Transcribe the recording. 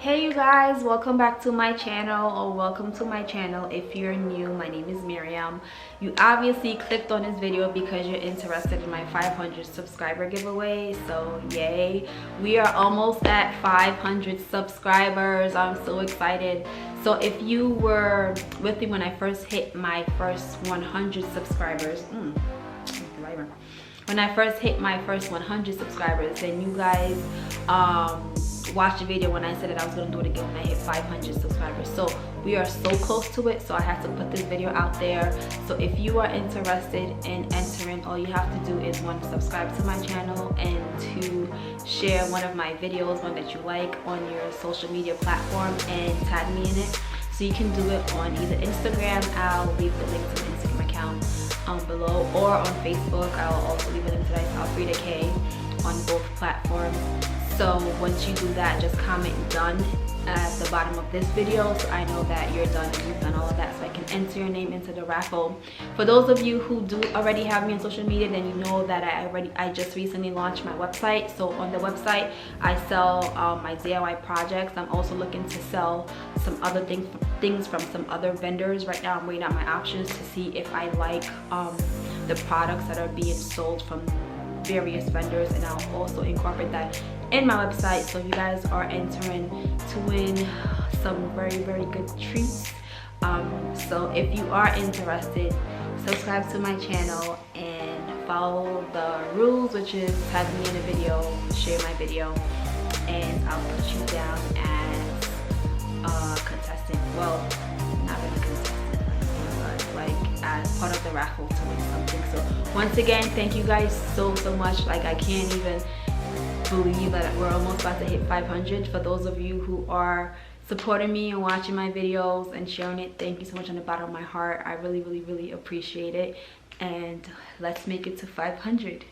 Hey you guys, welcome back to my channel, or welcome to my channel. If you're new, my name is Miriam. You obviously clicked on this video because you're interested in my 500 subscriber giveaway, so yay. We are almost at 500 subscribers. I'm so excited. So if you were with me when I first hit my first 100 subscribers, when I first hit my first 100 subscribers, then you guys watched the video when I said that I was going to do it again when I hit 500 subscribers. So we are so close to it, so I have to put this video out there. So if you are interested in entering, all you have to do is, one, subscribe to my channel, and two, share one of my videos, one that you like, on your social media platform and tag me in it. So you can do it on either Instagram, I'll leave the link to my Instagram account below, or on Facebook. I will also leave a link to that, alfredakay, on both platforms. So once you do that, just comment done at the bottom of this video so I know that you're done and you've done all of that, so I can enter your name into the raffle. For those of you who do already have me on social media, then you know that I just recently launched my website. So on the website I sell my DIY projects. I'm also looking to sell some other things from some other vendors. Right now I'm weighing out my options to see if I like the products that are being sold from various vendors, and I'll also incorporate that in my website. So you guys are entering to win some very good treats. So if you are interested, subscribe to my channel and follow the rules, which is tag me in a video, share my video, and I'll put you down as a contestant. Well, not really contestant, but like as part of the raffle to win something. So once again, thank you guys so much. Like, I can't even believe that we're almost about to hit 500. For those of you who are supporting me and watching my videos and sharing it, thank you so much on the bottom of my heart. I really appreciate it, and let's make it to 500.